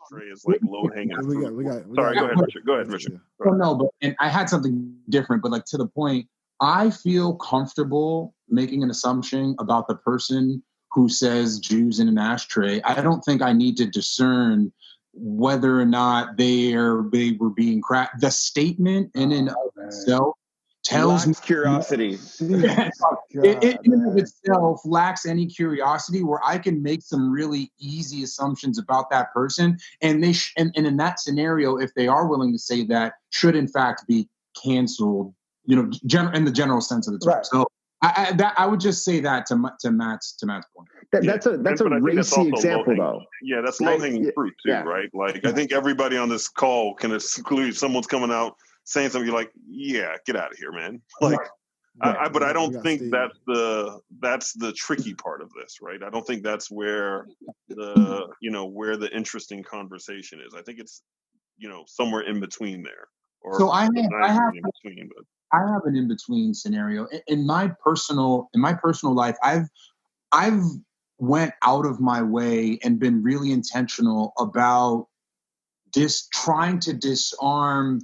portray as like low hanging fruit. We Sorry, got go ahead, Richard. Go ahead, Richard. Oh, no, but and I had something different, but like to the point, I feel comfortable making an assumption about the person who says Jews in an ashtray. I don't think I need to discern whether or not they were being cracked. The statement in and of itself tells me curiosity. it in and of itself lacks any curiosity where I can make some really easy assumptions about that person. And they and in that scenario, if they are willing to say that, should in fact be canceled, you know, in the general sense of the term. Right. So I would just say that to Matt's point. That's a racy example, though. Yeah, that's low-hanging fruit, too, right? Like, I think everybody on this call can exclude someone's coming out saying something, you're like, yeah, get out of here, man. Like, but I don't think that's the tricky part of this, right? I don't think that's where the interesting conversation is. I think it's, somewhere in between there. So I have an in-between scenario. In my personal life, I've went out of my way and been really intentional about trying to disarm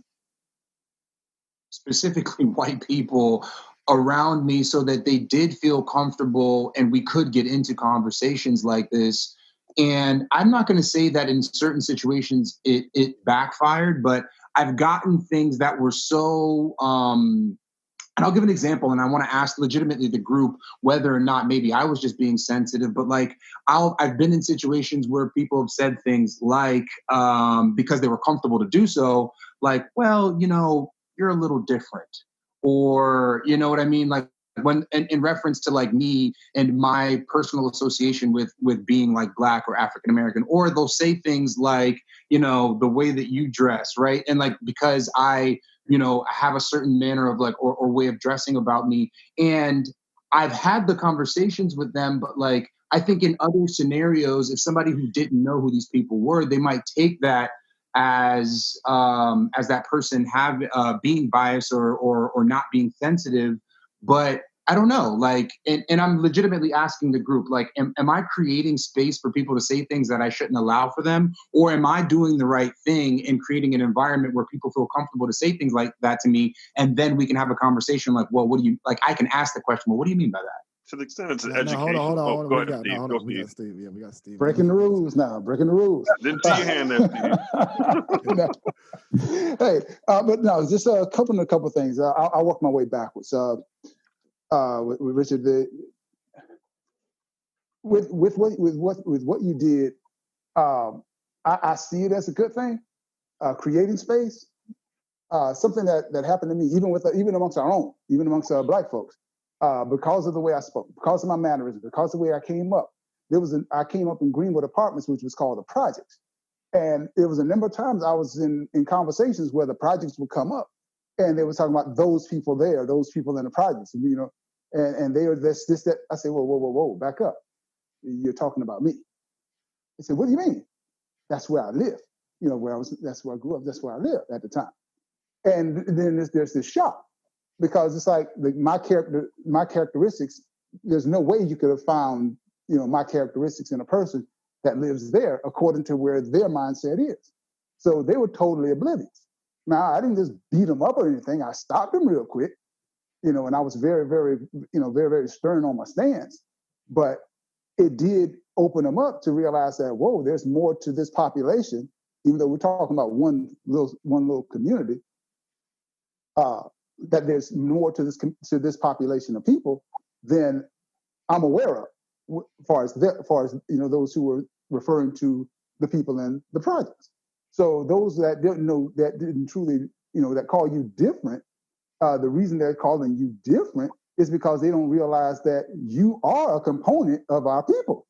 specifically white people around me so that they did feel comfortable and we could get into conversations like this. And I'm not going to say that in certain situations it backfired, but I've gotten things that were so, and I'll give an example, and I want to ask legitimately the group whether or not maybe I was just being sensitive, but like I've been in situations where people have said things like, because they were comfortable to do so, like, well, you're a little different, or, you know what I mean? Like when, in reference to like me and my personal association with being like Black or African-American, or they'll say things like, the way that you dress, right? And like, because I, have a certain manner of like, or way of dressing about me. And I've had the conversations with them, but like, I think in other scenarios, if somebody who didn't know who these people were, they might take that as that person being biased or not being sensitive. But I don't know, like, and I'm legitimately asking the group, like, am I creating space for people to say things that I shouldn't allow for them? Or am I doing the right thing and creating an environment where people feel comfortable to say things like that to me? And then we can have a conversation like, well, I can ask the question, well, what do you mean by that? To the extent it's education. Hold on. Go ahead, Steve. We got Steve. Yeah, we got Steve. Breaking the rules now. Breaking the rules. Didn't see your hand there, Steve. Hey, but no, just a couple of things. I'll work my way backwards. With Richard, with what you did, I see it as a good thing. Creating space, something that happened to me, even amongst our own, even amongst Black folks. Because of the way I spoke, because of my mannerisms, because of the way I came up. I came up in Greenwood Apartments, which was called the Projects. And it was a number of times I was in conversations where the projects would come up and they were talking about those people there, those people in the projects, and they were this, that. I said, whoa, back up. You're talking about me. They said, what do you mean? That's where I live. That's where I grew up. That's where I lived at the time. And then there's this shock. Because it's like my characteristics, there's no way you could have found, my characteristics in a person that lives there according to where their mindset is. So they were totally oblivious. Now, I didn't just beat them up or anything. I stopped them real quick, and I was very, very, very, very stern on my stance. But it did open them up to realize that, whoa, there's more to this population, even though we're talking about one little community. That there's more to this population of people than I'm aware of, as far as those who were referring to the people in the projects. So those that didn't know, that didn't truly, that call you different, the reason they're calling you different is because they don't realize that you are a component of our people.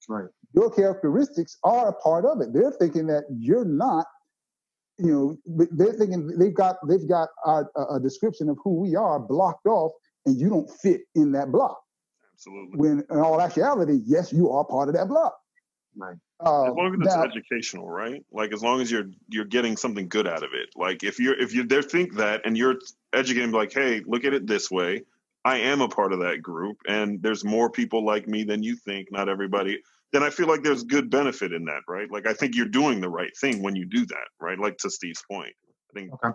Right. Your characteristics are a part of it. They're thinking that you're not. They're thinking they've got a description of who we are blocked off, and you don't fit in that block. Absolutely. When in all actuality, yes, you are part of that block. Right. As long as it's educational, right? Like as long as you're getting something good out of it. Like if you think that and you're educating, like, hey, look at it this way. I am a part of that group, and there's more people like me than you think. Not everybody. then I feel like there's good benefit in that, right? Like, I think you're doing the right thing when you do that, right? Like, to Steve's point. I think. Okay.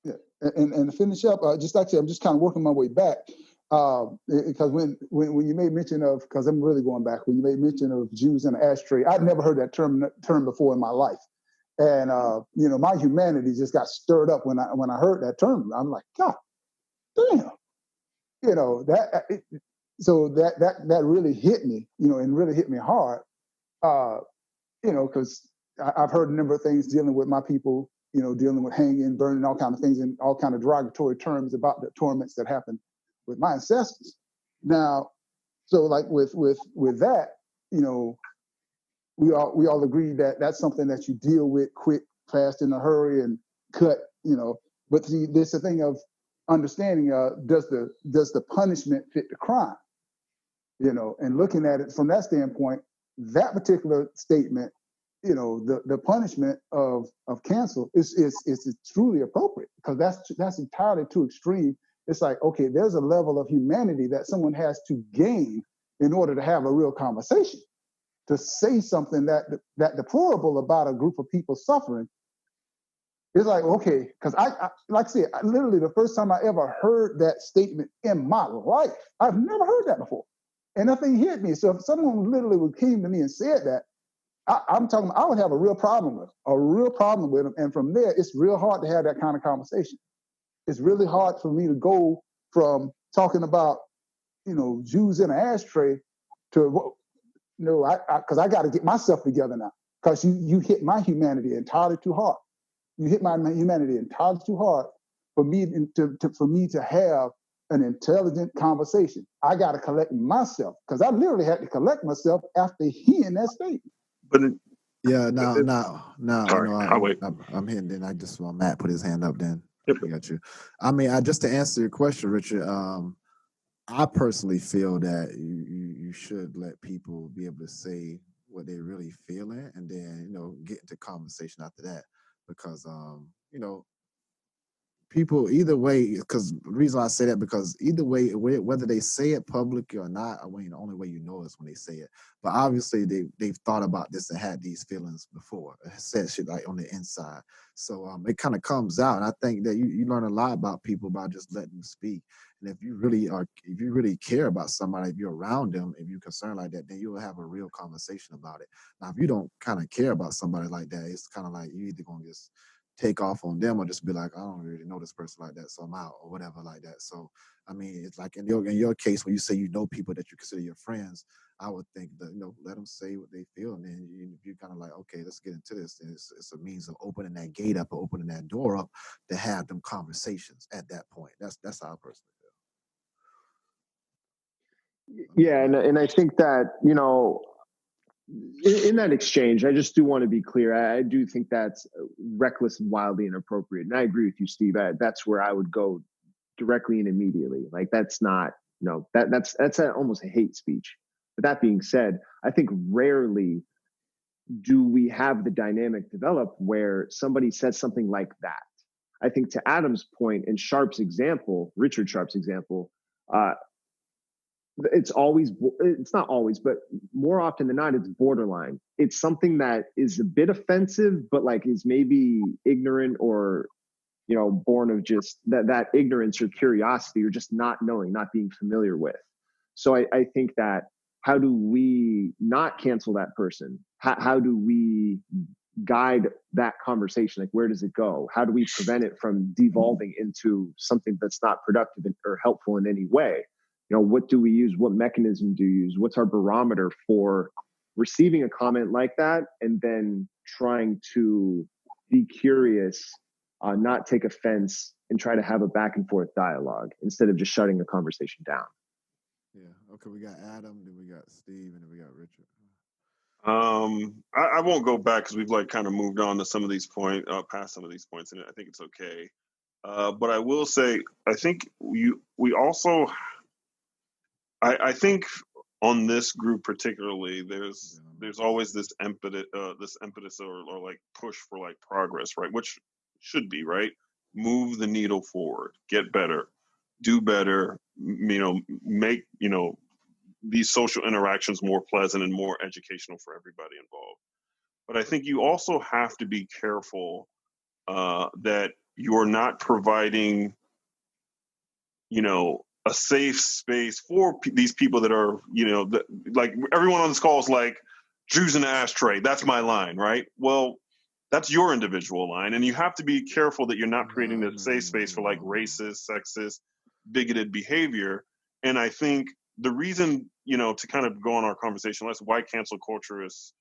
Yeah. And to finish up, just actually, I'm just kind of working my way back. Because when you made mention of, because I'm really going back, when you made mention of Jews in an ashtray, I'd never heard that term before in my life. And, my humanity just got stirred up when I heard that term. I'm like, God damn, so that really hit me, and really hit me hard, because I've heard a number of things dealing with my people, dealing with hanging, burning, all kind of things, and all kind of derogatory terms about the torments that happened with my ancestors. Now, so like with that, we all agree that that's something that you deal with quick, fast, in a hurry, and cut, But see, there's the thing of understanding, does the punishment fit the crime? And looking at it from that standpoint, that particular statement, the punishment of cancel is truly appropriate, because that's entirely too extreme. It's like, okay, there's a level of humanity that someone has to gain in order to have a real conversation. To say something that deplorable about a group of people suffering, it's like, okay, because I like I said, literally the first time I ever heard that statement in my life, I've never heard that before. And nothing hit me. So if someone literally came to me and said that, I would have a real problem with them. And from there, it's real hard to have that kind of conversation. It's really hard for me to go from talking about, Jews in an ashtray to, because I got to get myself together now. Because you hit my humanity entirely too hard. You hit my humanity entirely too hard for me to have an intelligent conversation. I got to collect myself, because I literally had to collect myself after hearing that statement. But I'm hitting. Then I just want Matt put his hand up. Then Yep. I got you. I mean, just to answer your question, Richard. I personally feel that you should let people be able to say what they really feeling, and then get into conversation after that, because people either way, because the reason I say that, because either way, whether they say it publicly or not, I mean, the only way you know is when they say it. But obviously they've thought about this and had these feelings before, said shit like on the inside. So it kind of comes out. And I think that you learn a lot about people by just letting them speak. And if you really care about somebody, if you're around them, if you're concerned like that, then you'll have a real conversation about it. Now, if you don't kind of care about somebody like that, it's kind of like you either gonna just take off on them or just be like, I don't really know this person like that, so I'm out, or whatever like that. So I mean, it's like in your case, when you say people that you consider your friends, I would think that let them say what they feel, and then if you're kind of like, okay, let's get into this, then it's a means of opening that gate up or opening that door up to have them conversations at that point. That's how I personally feel. Yeah, and I think that in that exchange, I just do want to be clear. I do think that's reckless and wildly inappropriate. And I agree with you, Steve. That's where I would go directly and immediately. Like, that's not, that's almost a hate speech. But that being said, I think rarely do we have the dynamic develop where somebody says something like that. I think to Adam's point and Richard Sharp's example, it's not always, but more often than not, it's borderline. It's something that is a bit offensive, but like is maybe ignorant or, born of just that ignorance or curiosity or just not knowing, not being familiar with. So I think that, how do we not cancel that person? How do we guide that conversation? Like, where does it go? How do we prevent it from devolving into something that's not productive or helpful in any way? What do we use? What mechanism do you use? What's our barometer for receiving a comment like that and then trying to be curious, not take offense, and try to have a back and forth dialogue instead of just shutting the conversation down? Yeah. Okay. We got Adam, then we got Steve, and then we got Richard. I won't go back because we've kind of moved on to some of these past some of these points, and I think it's okay. But I will say, I think we also. I think on this group particularly, there's always this impetus or like push for like progress, right? Which should be, right? Move the needle forward, get better, do better, make, these social interactions more pleasant and more educational for everybody involved. But I think you also have to be careful that you're not providing, a safe space for these people that are, like everyone on this call is like, Jews in the ashtray, that's my line, right? Well, that's your individual line. And you have to be careful that you're not creating this safe space for like racist, sexist, bigoted behavior. And I think the reason, to kind of go on our conversation, that's why cancel culture is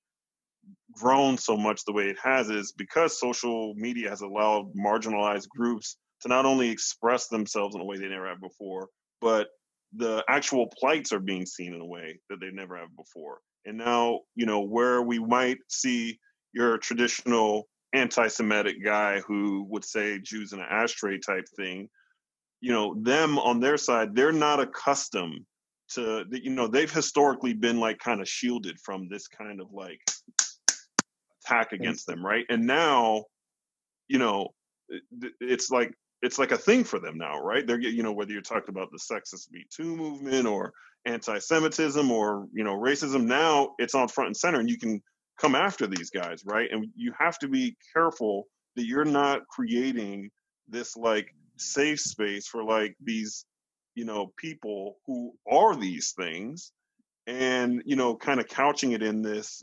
grown so much the way it has is because social media has allowed marginalized groups to not only express themselves in a way they never have before, but the actual plights are being seen in a way that they never have before. And now, where we might see your traditional anti-Semitic guy who would say Jews in an ashtray type thing, them on their side, they're not accustomed to, they've historically been like kind of shielded from this kind of like attack against them, right? And now, it's like a thing for them now, right? They're, whether you're talking about the sexist Pt2 movement or anti-Semitism or, racism, now it's on front and center and you can come after these guys, right? And you have to be careful that you're not creating this like safe space for like these, people who are these things and, kind of couching it in this,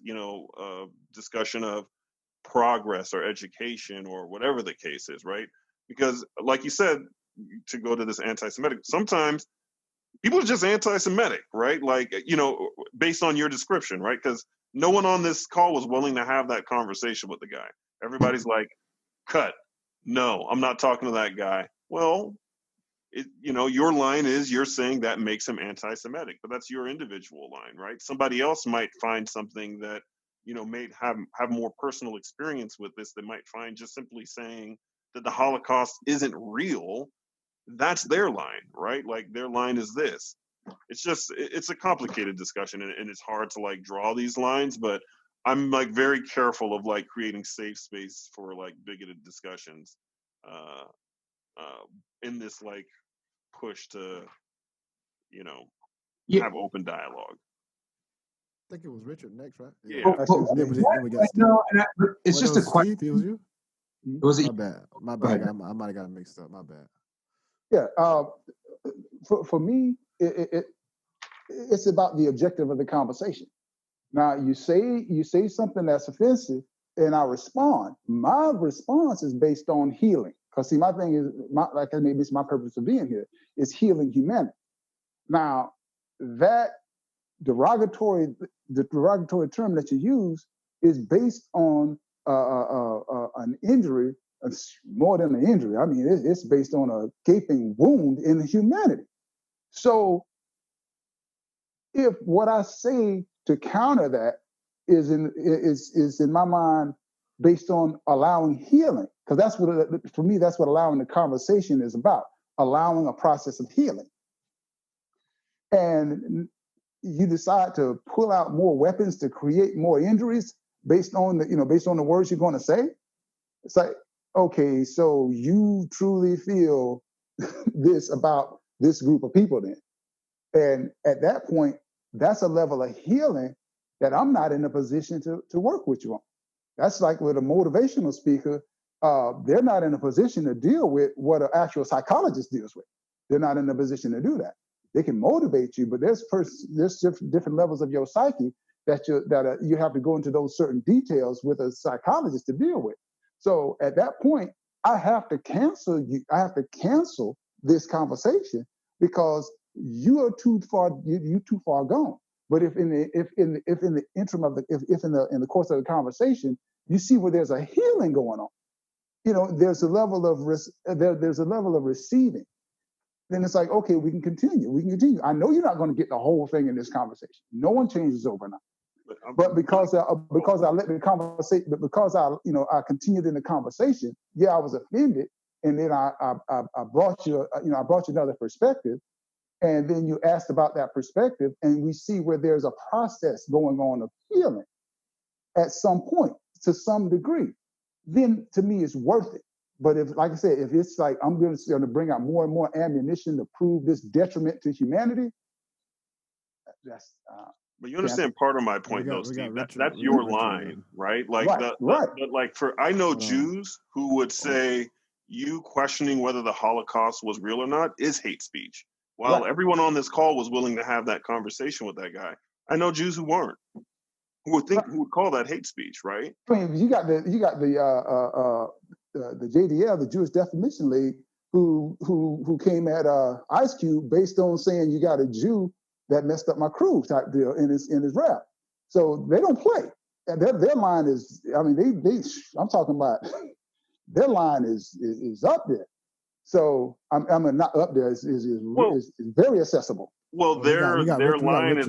discussion of progress or education or whatever the case is, right? Because like you said, to go to this anti-Semitic, sometimes people are just anti-Semitic, right? Like, based on your description, right? Because no one on this call was willing to have that conversation with the guy. Everybody's like, cut. No, I'm not talking to that guy. Well, your line is you're saying that makes him anti-Semitic, but that's your individual line, right? Somebody else might find something that, may have more personal experience with this. They might find just simply saying that the Holocaust isn't real. That's their line, right? Like their line is this. It's a complicated discussion and it's hard to like draw these lines, but I'm like very careful of like creating safe space for like bigoted discussions in this like push to, have open dialogue. I think it was Richard next, right? Yeah. It's just a question. It was you? Was it? My bad. I might have got it mixed up. My bad. Yeah. For me, it's about the objective of the conversation. Now, you say something that's offensive, and I respond. My response is based on healing. Because see, my thing is, maybe it's my purpose of being here, is healing humanity. Now, that derogatory term that you use is based on an injury, more than an injury. I mean, it's based on a gaping wound in humanity. So if what I say to counter that is in my mind based on allowing healing, because that's what, for me, that's what allowing the conversation is about, allowing a process of healing. And you decide to pull out more weapons to create more injuries based on the words you're going to say. It's like, okay, so you truly feel this about this group of people then. And at that point, that's a level of healing that I'm not in a position to work with you on. That's like with a motivational speaker, they're not in a position to deal with what an actual psychologist deals with. They're not in a position to do that. They can motivate you, but there's different levels of your psyche that you have to go into those certain details with a psychologist to deal with. So at that point, I have to cancel you. I have to cancel this conversation because you are too far. You too far gone. But if in the interim of in the course of the conversation, you see where there's a healing going on, there's a level of there's a level of receiving. Then it's like, okay, we can continue. I know you're not going to get the whole thing in this conversation. No one changes overnight. But because I let the conversation, but because I continued in the conversation, yeah, I was offended, and then I brought you, I brought you another perspective, and then you asked about that perspective, and we see where there's a process going on of healing at some point to some degree. Then to me, it's worth it. But if, like I said, if it's like I'm going to bring out more and more ammunition to prove this detriment to humanity, that's. But you understand part of my point, though, Steve. That's your line, right? Like right. But like I know Jews who would say you questioning whether the Holocaust was real or not is hate speech. While everyone on this call was willing to have that conversation with that guy, I know Jews who weren't, who would call that hate speech, right? I mean, you got the JDL, the Jewish Defamation League, who came at Ice Cube based on saying you got a Jew that messed up my crew type deal in his rap. So they don't play. And their line is, I mean, I'm talking about their line is up there. So I'm not up there, is very accessible. Well, their line is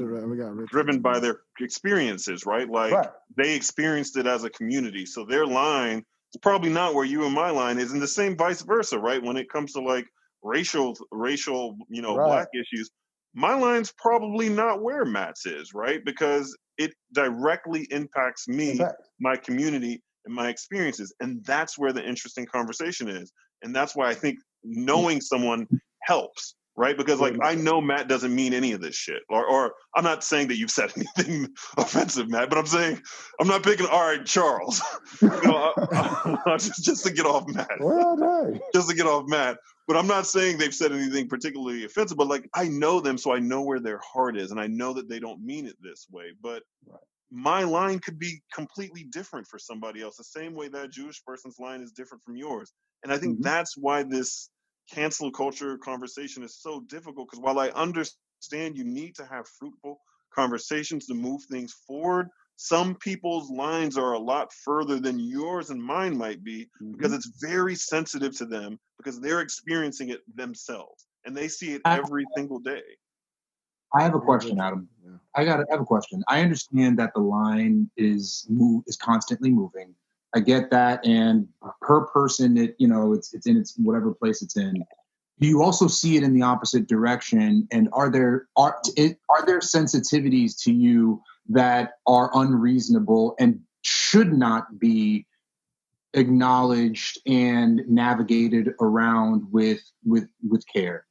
driven by their experiences, right? Like they experienced it as a community. So their line is probably not where you and my line is, and the same vice versa, right? When it comes to like racial, black issues, my line's probably not where Matt's is, right? Because it directly impacts me, my community, and my experiences. And that's where the interesting conversation is. And that's why I think knowing someone helps, right? Because like I know Matt doesn't mean any of this shit. Or I'm not saying that you've said anything offensive, Matt, but I'm saying I'm not picking, all right, Charles. Just to get off Matt. Well, just to get off Matt. But I'm not saying they've said anything particularly offensive, but like I know them, so I know where their heart is, and I know that they don't mean it this way. But my line could be completely different for somebody else, the same way that Jewish person's line is different from yours. And I think that's why this cancel culture conversation is so difficult, because while I understand you need to have fruitful conversations to move things forward, some people's lines are a lot further than yours and mine might be, because it's very sensitive to them, because they're experiencing it themselves and they see it every single day. I have a question, Adam. I have a question. I understand that the line is constantly moving. I get that, and per person, it's in its whatever place it's in. Do you also see it in the opposite direction? And are there sensitivities to you that are unreasonable and should not be acknowledged and navigated around with care?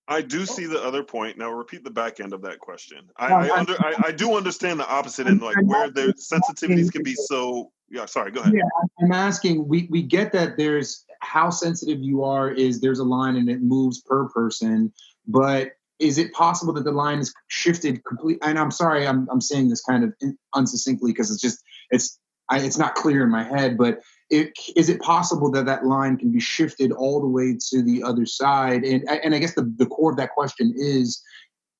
I do see the other point. Now repeat the back end of that question. I do understand the opposite end, like where their sensitivities can be so. Yeah, sorry. Go ahead. Yeah, I'm asking. We get that there's how sensitive you are. There's a line and it moves per person, but is it possible that the line is shifted completely? And I'm sorry, I'm saying this kind of unsuccinctly because it's not clear in my head. But is it possible that line can be shifted all the way to the other side? And I guess the core of that question is: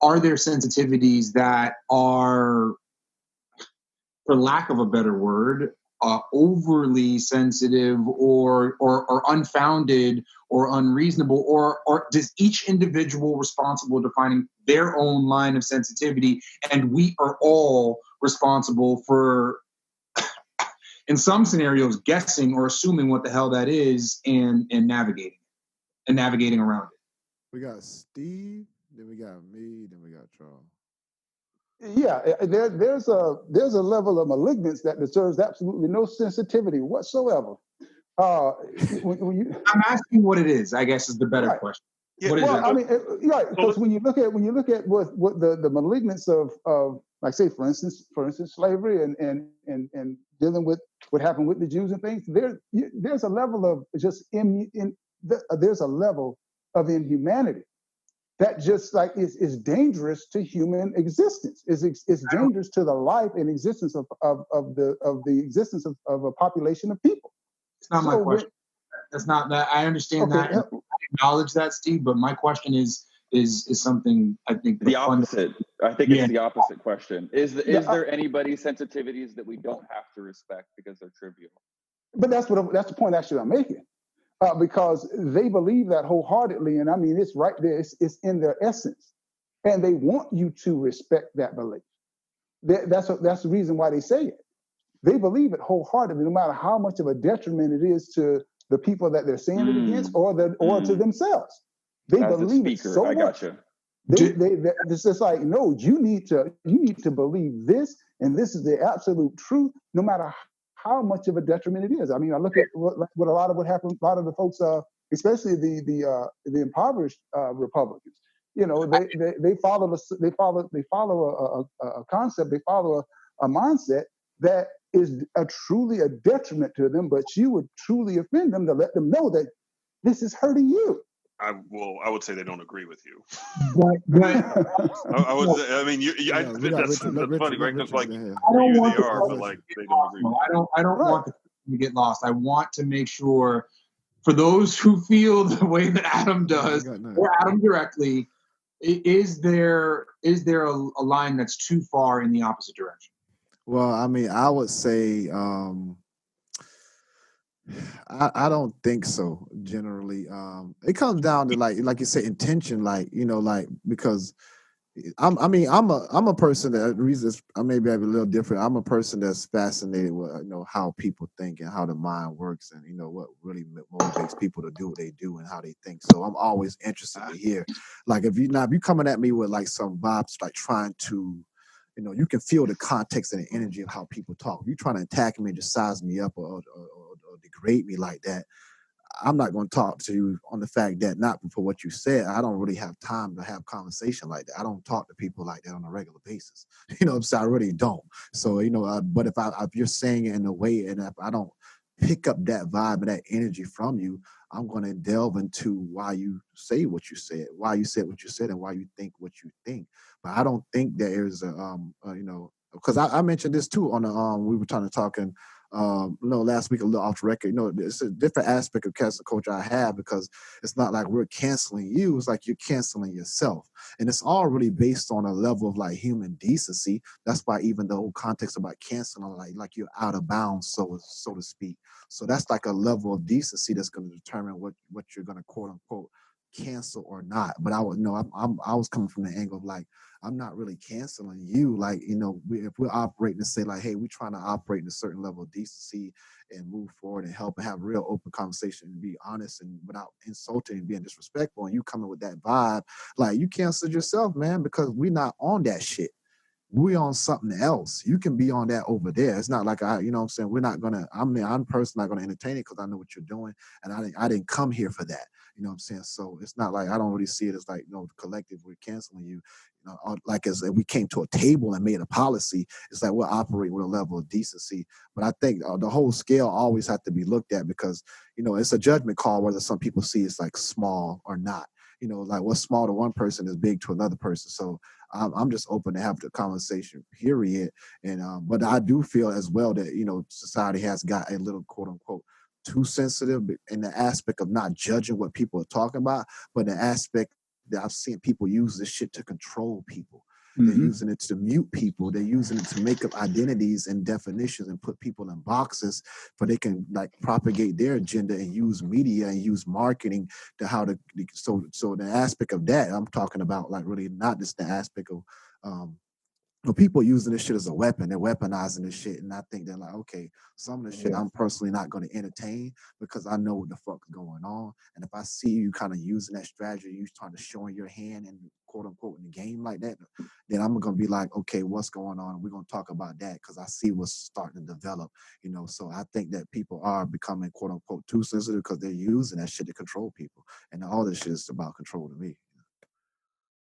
are there sensitivities that are, for lack of a better word, overly sensitive or unfounded or unreasonable, or does each individual responsible defining their own line of sensitivity, and we are all responsible for, in some scenarios, guessing or assuming what the hell that is and navigating around it? We got Steve, then we got me, then we got Charles. Yeah, there's a level of malignance that deserves absolutely no sensitivity whatsoever. I'm asking what it is, I guess, is the better question. Yeah, what is it? I mean, because when you look at what the malignance of like, say, for instance, slavery and dealing with what happened with the Jews and things, there's a level of just there's a level of inhumanity that just like is dangerous to human existence. It's dangerous to the life and existence of the existence of a population of people. It's not my question. That's not that. I understand that. I acknowledge that, Steve. But my question is something I think the opposite. I think it's the opposite question. Is there anybody's sensitivities that we don't have to respect because they're trivial? But that's the point actually I'm making. Because they believe that wholeheartedly, and I mean it's right there. It's in their essence, and they want you to respect that belief. That's the reason why they say it. They believe it wholeheartedly, no matter how much of a detriment it is to the people that they're saying it against, or to themselves. They believe it so much. I gotcha. It's just like, no, you need to believe this, and this is the absolute truth, no matter how much of a detriment it is. I mean, I look at what a lot of what happened. A lot of the folks, especially the impoverished Republicans, You know, they follow a concept, they follow a mindset that is truly a detriment to them, but you would truly offend them to let them know that this is hurting you. I would say they don't agree with you. But I mean, that's funny, right? Because like I don't want they are, but like they don't agree. With you. I don't want the to get lost. I want to make sure for those who feel the way that Adam does, or Adam directly, is there a line that's too far in the opposite direction? Well, I mean, I would say I don't think so. Generally, it comes down to like you said, intention. Like like because I'm a person that reasons I maybe have a little different. I'm a person that's fascinated with how people think and how the mind works and what really motivates people to do what they do and how they think. So I'm always interested to hear, like if you coming at me with like some vibes like trying to, you can feel the context and the energy of how people talk. If you're trying to attack me and just size me up or degrade me like that, I'm not going to talk to you on the fact that not for what you said. I don't really have time to have conversation like that. I don't talk to people like that on a regular basis. So I really don't. So but if you're saying it in a way, and if I don't pick up that vibe and that energy from you, I'm going to delve into why you say what you said, why you said what you said, and why you think what you think. But I don't think there's because I mentioned this too on the we were talking last week a little off the record. It's a different aspect of cancel culture I have because it's not like we're canceling you. It's like you're canceling yourself. And it's all really based on a level of like human decency. That's why even the whole context about canceling, like you're out of bounds, so to speak. So that's like a level of decency that's going to determine what you're going to quote unquote cancel or not. But I was coming from the angle of like, I'm not really canceling you. Like, if we're operating to say like, hey, we're trying to operate in a certain level of decency and move forward and help and have real open conversation and be honest and without insulting and being disrespectful, and you coming with that vibe, like you canceled yourself, man, because we're not on that shit. We on something else. You can be on that over there. It's not like what I'm saying. We're not gonna. I'm personally not gonna entertain it because I know what you're doing, and I didn't come here for that. You know what I'm saying? So it's not like I don't really see it as like collective. We're canceling you. Like as we came to a table and made a policy. It's like we're operating with a level of decency. But I think the whole scale always has to be looked at because it's a judgment call whether some people see it's like small or not. Like what's small to one person is big to another person. So I'm just open to have the conversation, period. And but I do feel as well that society has got a little quote unquote too sensitive in the aspect of not judging what people are talking about, but the aspect that I've seen people use this shit to control people. They're using it to mute people. They're using it to make up identities and definitions and put people in boxes for they can like propagate their agenda and use media and use marketing to so the aspect of that I'm talking about, like really not just the aspect of people using this shit as a weapon. They're weaponizing this shit, and I think they're like, okay, some of the shit I'm personally not going to entertain because I know what the fuck's going on. And if I see you kind of using that strategy, you trying to show your hand and quote unquote in the game like that, then I'm going to be like, okay, what's going on? We're going to talk about that because I see what's starting to develop. So I think that people are becoming quote unquote too sensitive because they're using that shit to control people, and all this shit is about control to me.